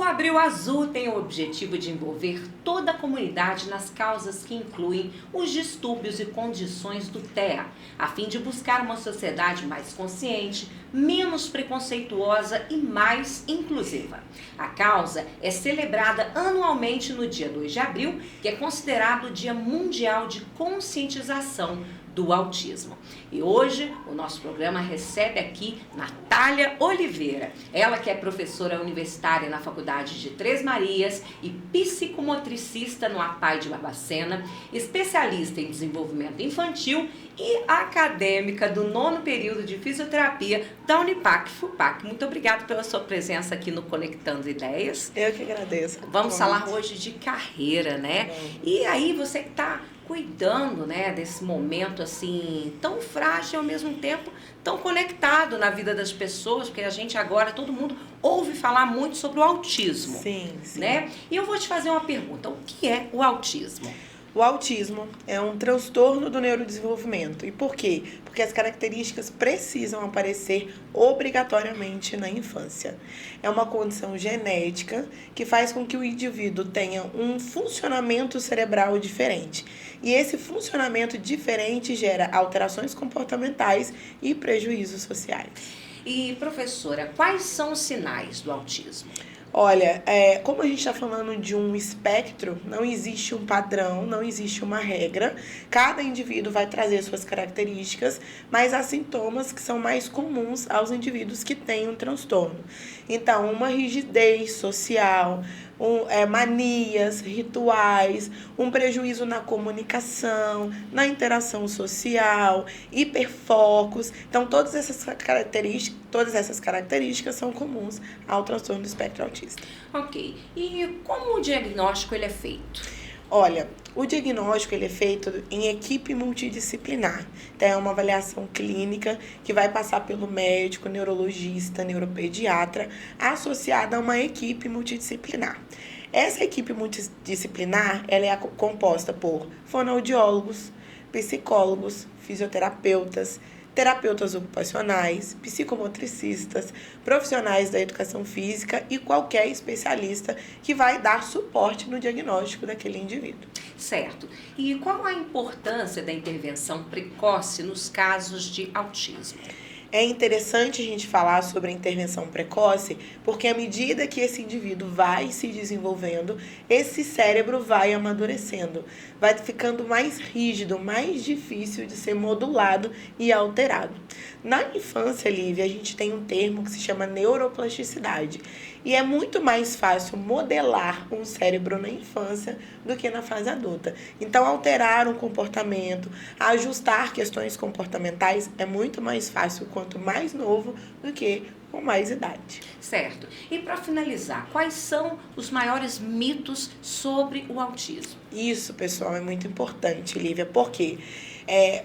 Abril Azul tem o objetivo de envolver toda a comunidade nas causas que incluem os distúrbios e condições do TEA, a fim de buscar uma sociedade mais consciente, menos preconceituosa e mais inclusiva. A causa é celebrada anualmente no dia 2 de abril, que é considerado o Dia Mundial de Conscientização do Autismo. E hoje o nosso programa recebe aqui Natália Oliveira, ela que é professora universitária na Faculdade de Três Marias e psicomotricista no APAE de Barbacena, especialista em desenvolvimento infantil e acadêmica do 9º período de fisioterapia da Unipac-FUPAC. Muito obrigada pela sua presença aqui no Conectando Ideias. Eu que agradeço. Vamos falar hoje de carreira, né? E aí você que está cuidando, né, desse momento assim tão frágil e ao mesmo tempo tão conectado na vida das pessoas, porque a gente agora, todo mundo ouve falar muito sobre o autismo. Sim. Né? E eu vou te fazer uma pergunta, o que é o autismo? O autismo é um transtorno do neurodesenvolvimento. E por quê? Porque as características precisam aparecer obrigatoriamente na infância. É uma condição genética que faz com que o indivíduo tenha um funcionamento cerebral diferente. E esse funcionamento diferente gera alterações comportamentais e prejuízos sociais. E, professora, quais são os sinais do autismo? Olha, como a gente está falando de um espectro, não existe um padrão, não existe uma regra. Cada indivíduo vai trazer suas características, mas há sintomas que são mais comuns aos indivíduos que têm um transtorno. Então, uma rigidez social, manias, rituais, um prejuízo na comunicação, na interação social, hiperfocos. Então, todas essas características são comuns ao transtorno do espectro autista. Ok. E como o diagnóstico ele é feito? Olha, o diagnóstico ele é feito em equipe multidisciplinar. Então, é uma avaliação clínica que vai passar pelo médico, neurologista, neuropediatra, associada a uma equipe multidisciplinar. Essa equipe multidisciplinar ela é composta por fonoaudiólogos, psicólogos, fisioterapeutas, terapeutas ocupacionais, psicomotricistas, profissionais da educação física e qualquer especialista que vai dar suporte no diagnóstico daquele indivíduo. Certo. E qual a importância da intervenção precoce nos casos de autismo? É interessante a gente falar sobre a intervenção precoce, porque à medida que esse indivíduo vai se desenvolvendo, esse cérebro vai amadurecendo, vai ficando mais rígido, mais difícil de ser modulado e alterado. Na infância, Lívia, a gente tem um termo que se chama neuroplasticidade. E é muito mais fácil modelar um cérebro na infância do que na fase adulta. Então, alterar um comportamento, ajustar questões comportamentais é muito mais fácil quanto mais novo do que com mais idade. Certo. E para finalizar, quais são os maiores mitos sobre o autismo? Isso, pessoal, é muito importante, Lívia, porque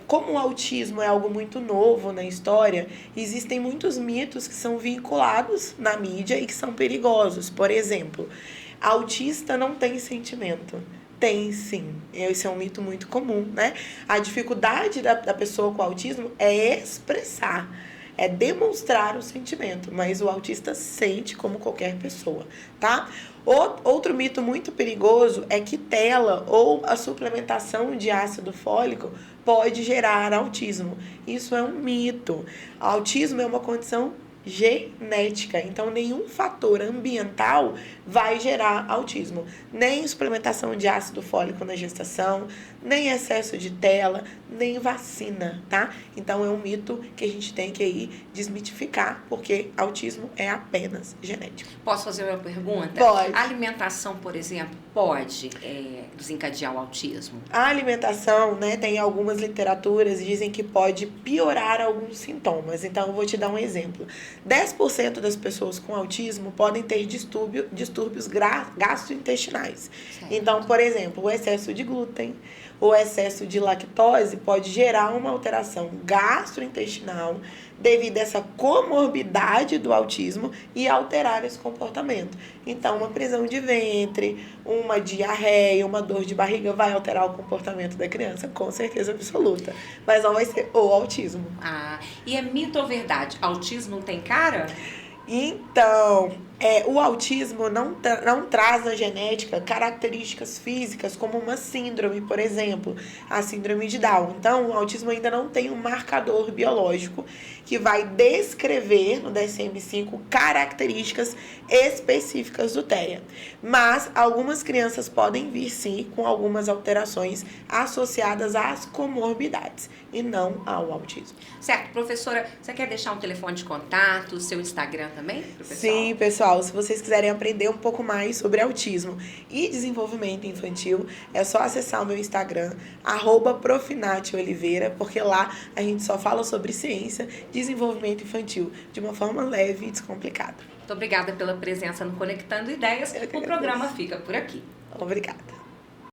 como o autismo é algo muito novo na história, existem muitos mitos que são vinculados na mídia e que são perigosos. Por exemplo, autista não tem sentimento. Tem sim, esse é um mito muito comum, né? A dificuldade da pessoa com autismo é expressar, é demonstrar o sentimento, mas o autista sente como qualquer pessoa, tá? Outro mito muito perigoso é que tela ou a suplementação de ácido fólico pode gerar autismo. Isso é um mito. O autismo é uma condição genética, então nenhum fator ambiental vai gerar autismo, nem suplementação de ácido fólico na gestação, nem excesso de tela, nem vacina, tá? Então é um mito que a gente tem que aí desmitificar, porque autismo é apenas genético. Posso fazer uma pergunta? Pode. A alimentação, por exemplo, pode desencadear o autismo? A alimentação, né, tem algumas literaturas que dizem que pode piorar alguns sintomas. Então, eu vou te dar um exemplo. 10% das pessoas com autismo podem ter distúrbios gastrointestinais. Certo. Então, por exemplo, o excesso de glúten, o excesso de lactose pode gerar uma alteração gastrointestinal devido a essa comorbidade do autismo e alterar esse comportamento. Então, uma prisão de ventre, uma diarreia, uma dor de barriga vai alterar o comportamento da criança, com certeza absoluta. Mas não vai ser o autismo. E é mito ou verdade? Autismo não tem cara? Então, O autismo não traz na genética características físicas como uma síndrome, por exemplo, a síndrome de Down. Então, o autismo ainda não tem um marcador biológico que vai descrever no DSM-5 características específicas do TEA. Mas algumas crianças podem vir sim com algumas alterações associadas às comorbidades e não ao autismo. Certo, professora, você quer deixar um telefone de contato, seu Instagram também, professor? Sim, pessoal, se vocês quiserem aprender um pouco mais sobre autismo e desenvolvimento infantil, é só acessar o meu Instagram, @profinatioliveira, porque lá a gente só fala sobre ciência, desenvolvimento infantil, de uma forma leve e descomplicada. Muito obrigada pela presença no Conectando Ideias. O programa fica por aqui. Obrigada.